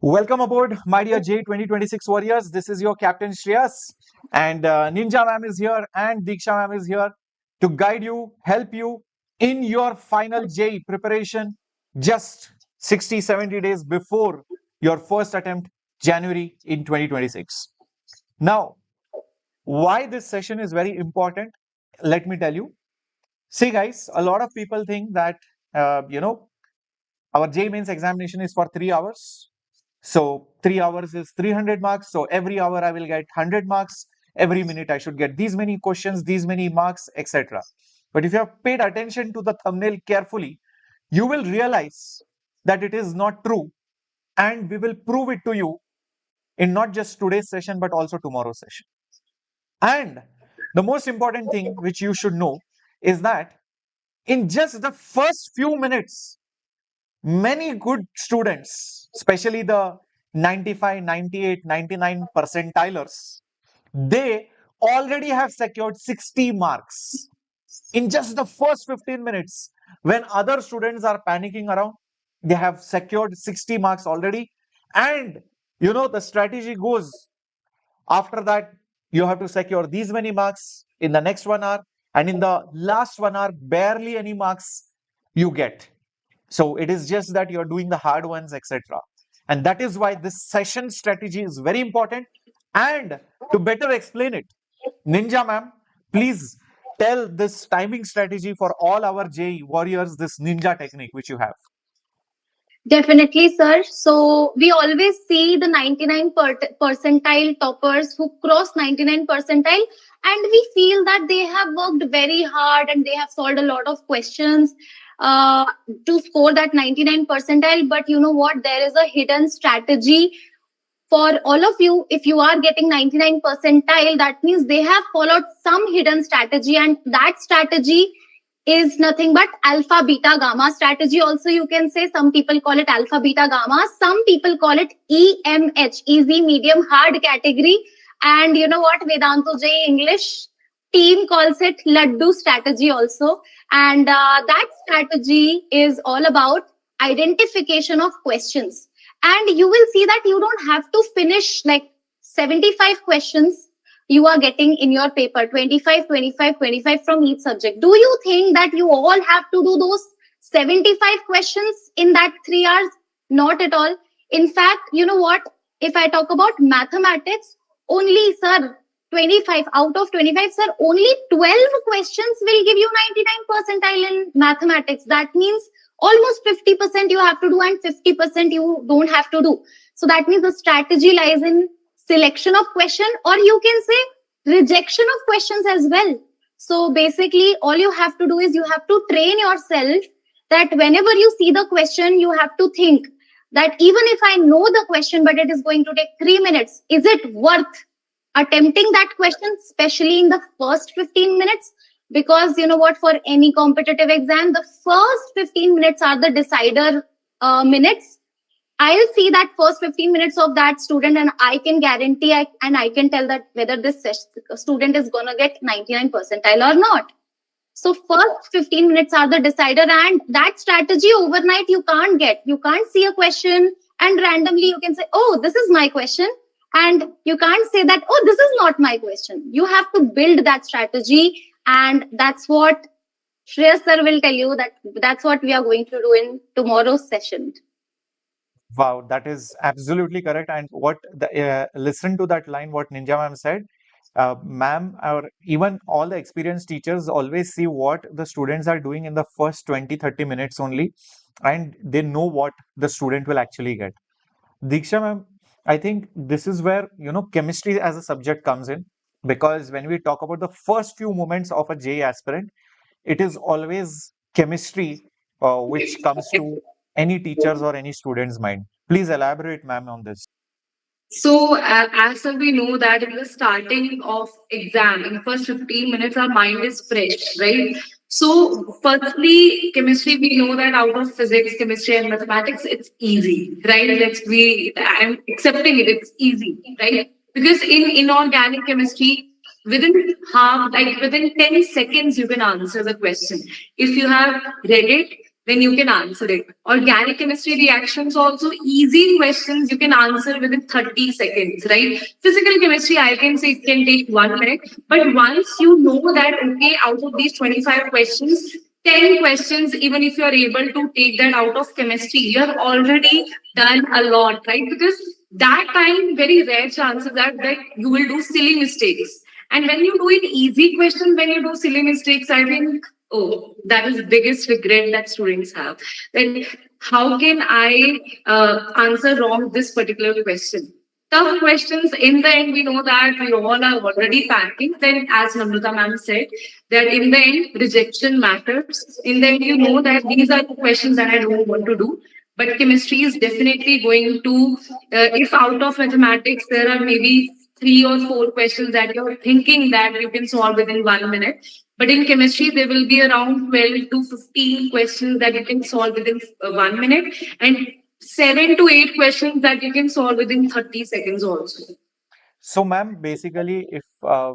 Welcome aboard, my dear JEE 2026 warriors. This is your captain Shreyas, and Ninja ma'am is here, and Diksha ma'am is here to guide you, help you in your final JEE preparation just 60, 70 days before your first attempt, January in 2026. Now, why this session is very important, let me tell you. See, guys, a lot of people think that, our JEE mains examination is for 3 hours. So 3 hours is 300 marks. So every hour I will get 100 marks. Every minute I should get these many questions, these many marks, etc. But if you have paid attention to the thumbnail carefully, you will realize that it is not true. And we will prove it to you in not just today's session, but also tomorrow's session. And the most important thing which you should know is that in just the first few minutes, many good students, especially the 95, 98, 99 percentilers, they already have secured 60 marks in just the first 15 minutes. When other students are panicking around, they have secured 60 marks already. And the strategy goes after that, you have to secure these many marks in the next 1 hour, and in the last 1 hour, barely any marks you get. So it is just that you're doing the hard ones, etc. And that is why this session strategy is very important. And to better explain it, Ninja ma'am, please tell this timing strategy for all our JEE warriors, this ninja technique which you have. Definitely, sir. So we always see the 99 percentile toppers who cross 99 percentile, and we feel that they have worked very hard and they have solved a lot of questions uh, to score that 99 percentile. But you know what? There is a hidden strategy for all of you. If you are getting 99 percentile, that means they have followed some hidden strategy, and that strategy is nothing but alpha beta gamma strategy. Also, you can say some people call it alpha beta gamma, some people call it EMH, easy medium hard category, and you know what, Vedantu JEE English team calls it laddu strategy also. And that strategy is all about identification of questions, and you will see that you don't have to finish like 75 questions you are getting in your paper, 25, 25, 25 from each subject. Do you think that you all have to do those 75 questions in that 3 hours? Not at all. In fact, you know what, if I talk about mathematics, only, sir, 25 out of 25, sir, only 12 questions will give you 99 percentile in mathematics. That means almost 50% you have to do and 50% you don't have to do. So that means the strategy lies in selection of question, or you can say rejection of questions as well. So basically all you have to do is you have to train yourself that whenever you see the question, you have to think that even if I know the question but it is going to take 3 minutes, is it worth attempting that question, especially in the first 15 minutes? Because you know what, for any competitive exam, the first 15 minutes are the decider minutes. I'll see that first 15 minutes of that student, and I can guarantee and I can tell that whether this student is going to get 99 percentile or not. So first 15 minutes are the decider, and that strategy overnight you can't get. You can't see a question and randomly you can say, oh, this is my question. And you can't say that, oh, this is not my question. You have to build that strategy. And that's what Shreyas sir will tell you, that that's what we are going to do in tomorrow's session. Wow, that is absolutely correct. And listen to that line, what Ninja ma'am said. Ma'am, or even all the experienced teachers always see what the students are doing in the first 20, 30 minutes only, and they know what the student will actually get. Diksha ma'am, I think this is where, chemistry as a subject comes in, because when we talk about the first few moments of a JEE aspirant, it is always chemistry which comes to any teacher's or any student's mind. Please elaborate, ma'am, on this. So, as we know that in the starting of exam, in the first 15 minutes, our mind is fresh, right? So, firstly, chemistry, we know that out of physics, chemistry, and mathematics, it's easy, right? I'm accepting it, it's easy, right? Because in inorganic chemistry, within 10 seconds, you can answer the question. If you have read it, then you can answer it. Organic chemistry reactions also easy questions you can answer within 30 seconds, right? Physical chemistry, I can say it can take 1 minute. But once you know that, okay, out of these 25 questions, 10 questions, even if you're able to take that out of chemistry, you have already done a lot, right? Because that time, very rare chances that you will do silly mistakes. And when you do it easy questions, when you do silly mistakes, I think, oh, that is biggest regret that students have. That how can I answer wrong this particular question? Tough questions, in the end, we know that we all are already panicking. Then, as Namrata ma'am said, that in the end, rejection matters. In the end, you know that these are the questions that I don't want to do. But chemistry is definitely going to, if out of mathematics, there are maybe 3 or 4 questions that you're thinking that you can solve within 1 minute. But in chemistry, there will be around 12 to 15 questions that you can solve within 1 minute, and 7 to 8 questions that you can solve within 30 seconds also. So, ma'am, basically, if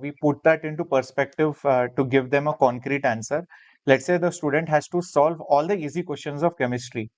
we put that into perspective to give them a concrete answer, let's say the student has to solve all the easy questions of chemistry.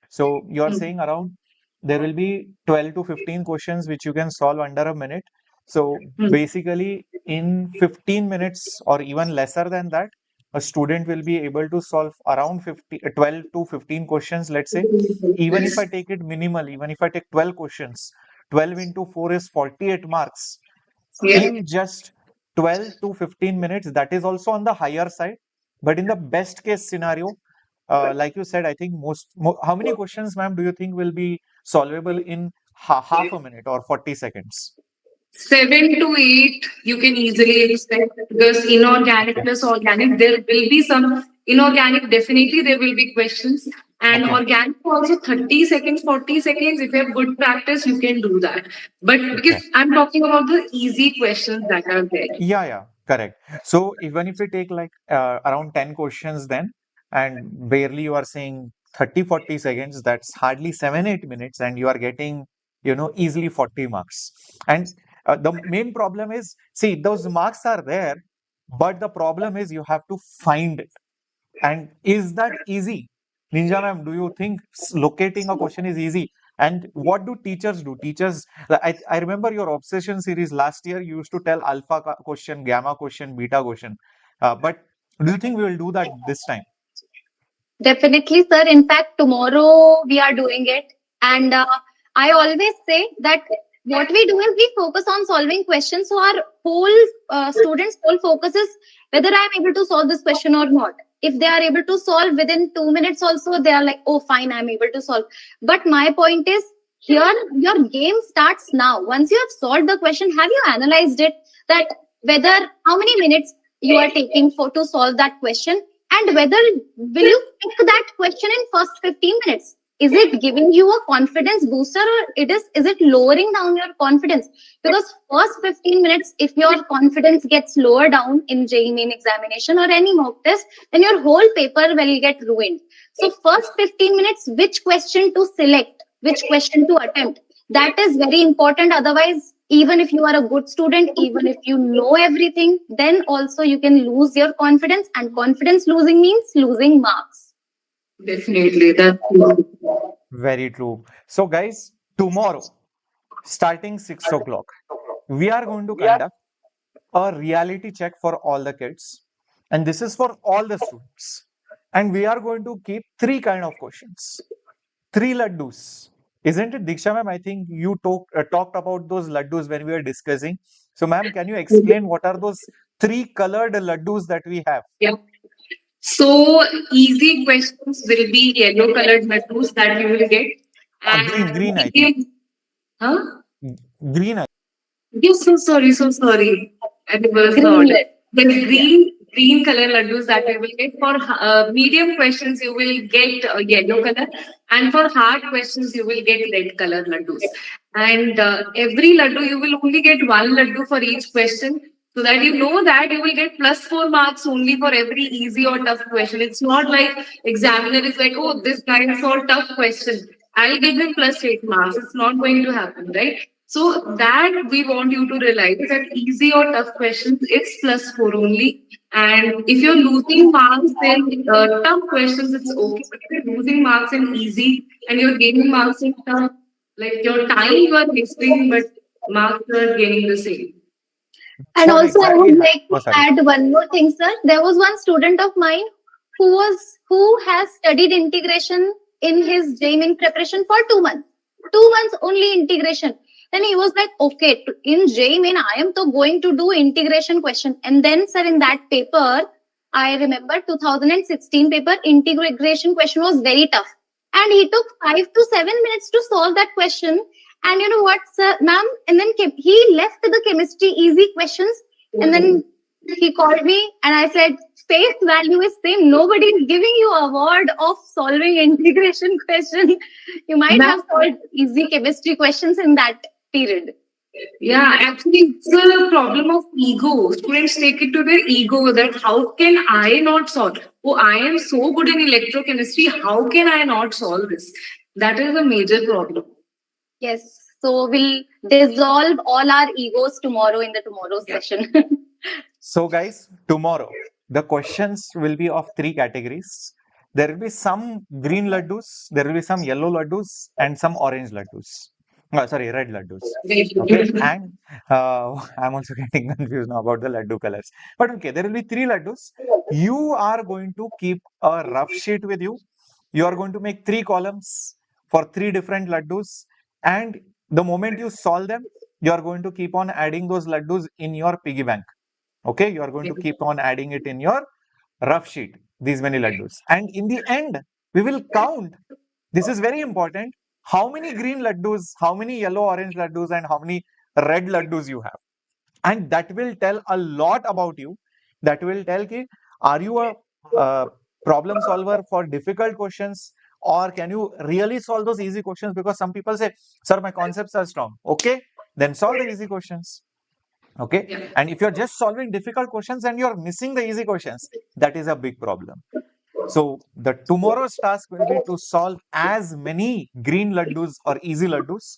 So, you're saying around there will be 12 to 15 questions which you can solve under a minute. So, basically, in 15 minutes or even lesser than that, a student will be able to solve around 12 to 15 questions, let's say. Even if I take it minimal, even if I take 12 questions, 12 into 4 is 48 marks Yeah. in just 12 to 15 minutes. That is also on the higher side. But in the best case scenario, like you said, I think how many questions, ma'am, do you think will be solvable in half a minute or 40 seconds? 7 to 8 you can easily expect, because inorganic Okay. plus organic, there will be some inorganic, definitely there will be questions, and Okay. organic also 30 seconds, 40 seconds. If you have good practice, you can do that. But because Okay. I'm talking about the easy questions that are there. Yeah, correct. So even if we take like around 10 questions then, and barely you are saying 30, 40 seconds, that's hardly 7, 8 minutes, and you are getting, easily 40 marks. And the main problem is, see, those marks are there, but the problem is you have to find it. And is that easy? Ninja ma'am, do you think locating a question is easy? And what do teachers do? I remember your obsession series last year, you used to tell alpha question, gamma question, beta question. But do you think we will do that this time? Definitely, sir. In fact, tomorrow we are doing it. And I always say that what we do is we focus on solving questions. So our whole students' whole focus is whether I'm able to solve this question or not. If they are able to solve within 2 minutes, also they are like, oh, fine, I'm able to solve. But my point is here, your game starts now. Once you have solved the question, have you analyzed it? That whether how many minutes you are taking for to solve that question, and whether will you pick that question in first 15 minutes. Is it giving you a confidence booster, or is it lowering down your confidence? Because first 15 minutes, if your confidence gets lower down in JEE main examination or any mock test, then your whole paper will get ruined. So first 15 minutes, which question to select, which question to attempt, that is very important. Otherwise, even if you are a good student, even if you know everything, then also you can lose your confidence, and confidence losing means losing marks. Definitely, that's Very true. So, guys, tomorrow, starting 6 o'clock, we are going to conduct a reality check for all the kids. And this is for all the students. And we are going to keep three kind of questions. Three laddus. Isn't it, Diksha ma'am? I think you talked about those laddus when we were discussing. So, ma'am, can you explain what are those three colored laddus that we have? yeah. So easy questions will be yellow colored laddus that you will get, and Green, I think. medium, huh? Green. Yes, so sorry, so sorry. I was not. Green. The green color laddus that you will get for medium questions, you will get yellow color, and for hard questions, you will get red color laddus. And every laddu, you will only get one laddu for each question, so that you know that you will get +4 marks only for every easy or tough question. It's not like examiner is like, oh, this guy is for tough question, I'll give him +8 marks. It's not going to happen, right? So that we want you to realize that easy or tough questions, it's plus 4 only. And if you're losing marks in tough questions, it's okay. But if you're losing marks in easy and you're gaining marks in tough, like your time you are wasting, but marks are gaining the same. And That's what also, I exactly would like to oh, sorry. add one more thing, sir. There was one student of mine who has studied integration in his JEE preparation for 2 months. 2 months only integration. Then he was like, okay, in JEE, I am to going to do integration question. And then, sir, in that paper, I remember 2016 paper, integration question was very tough. And he took 5 to 7 minutes to solve that question. And you know what, sir, ma'am? And then he left the chemistry easy questions. And then he called me and I said, face value is same. Nobody is giving you award of solving integration question. You might have solved easy chemistry questions in that period. Yeah, actually, it's a problem of ego. Students take it to their ego that how can I not solve? Oh, I am so good in electrochemistry. How can I not solve this? That is a major problem. Yes. So we'll dissolve all our egos tomorrow in the tomorrow session. So, guys, tomorrow the questions will be of three categories. There will be some green laddus, there will be some yellow laddus, and some orange laddus. Sorry, red laddus. Okay, and I'm also getting confused now about the laddu colors. But okay, there will be three laddus. You are going to keep a rough sheet with you. You are going to make three columns for three different laddus, and the moment you solve them, you are going to keep on adding those laddus in your piggy bank. Okay, you are going to keep on adding it in your rough sheet, these many laddus. And in the end, we will count. This is very important. How many green laddus, how many yellow orange laddus, and how many red laddus you have. And that will tell a lot about you. That will tell ki, are you a problem solver for difficult questions, or can you really solve those easy questions? Because some people say, sir, my concepts are strong. Okay, then solve the easy questions. Okay, Yeah. and if you're just solving difficult questions and you're missing the easy questions, that is a big problem. So the tomorrow's task will be to solve as many green laddus or easy laddus,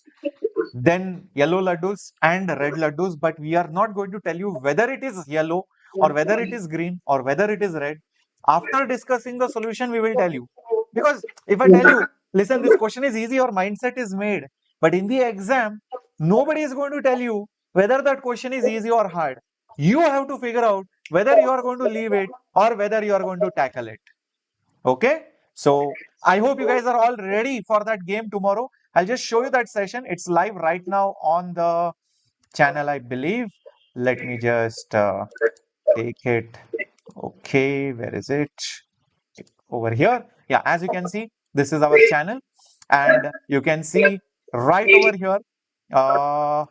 then yellow laddus and red laddus, but we are not going to tell you whether it is yellow or whether it is green or whether it is red. After discussing the solution, we will tell you. Because if I tell you, listen, this question is easy, your mindset is made. But in the exam, nobody is going to tell you whether that question is easy or hard. You have to figure out whether you are going to leave it or whether you are going to tackle it. Okay, so I hope you guys are all ready for that game tomorrow. I'll just show you that session. It's live right now on the channel, I believe. Let me just take it. Okay, where is it? Over here. Yeah, as you can see, this is our channel, and you can see right over here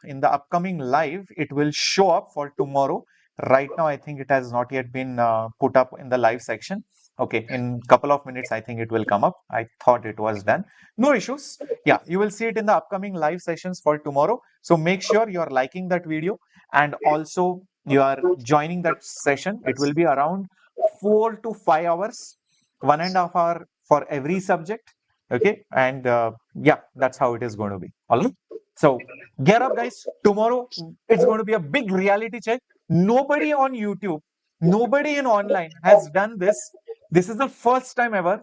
in the upcoming live, it will show up for tomorrow. Right now, I think it has not yet been put up in the live section. Okay, in couple of minutes, I think it will come up. I thought it was done. No issues. Yeah, you will see it in the upcoming live sessions for tomorrow. So make sure you are liking that video and also you are joining that session. It will be around 4 to 5 hours, 1.5 hour for every subject. Okay, and yeah, that's how it is going to be. All right. So get up, guys. Tomorrow it's going to be a big reality check. Nobody on YouTube, nobody in online has done this. This is the first time ever,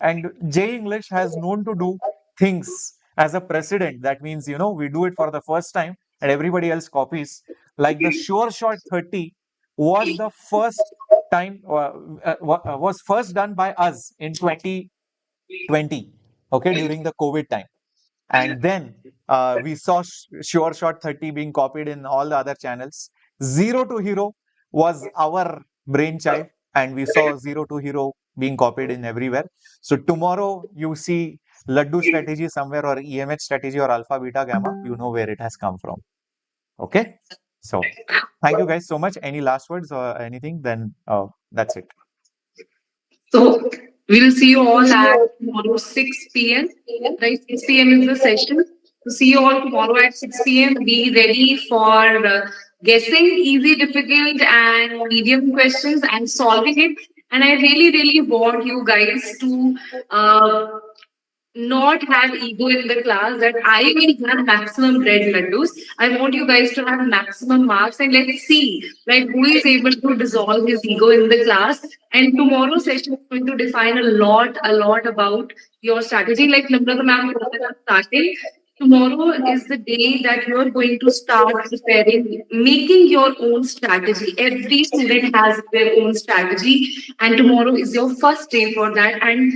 and J English has known to do things as a precedent. That means, we do it for the first time and everybody else copies. Like the Sure Shot 30 was the first time, was first done by us in 2020, okay, during the COVID time. And then we saw Sure Shot 30 being copied in all the other channels. Zero to Hero was our brainchild, and we saw Zero to Hero being copied in everywhere. So tomorrow you see Laddu strategy somewhere, or EMH strategy, or Alpha Beta Gamma, you know where it has come from. Okay. So thank you guys so much. Any last words or anything? Then that's it. So we'll see you all at tomorrow 6 p.m. Right, 6 p.m. is the session. So see you all tomorrow at 6 p.m. Be ready for guessing easy, difficult, and medium questions and solving it. And I really, really want you guys to not have ego in the class, that I will have maximum bread laddus. I want you guys to have maximum marks, and let's see like who is able to dissolve his ego in the class. And tomorrow's session is going to define a lot about your strategy. Like Namrata ma'am starting. Tomorrow is the day that you're going to start preparing, making your own strategy. Every student has their own strategy, and tomorrow is your first day for that. And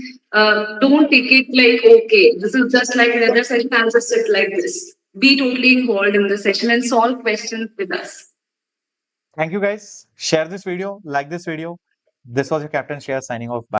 don't take it like, okay, this is just like another session, I'll just sit like this. Be totally involved in the session and solve questions with us. Thank you guys. Share this video, like this video. This was your Captain Shreyas signing off. Bye.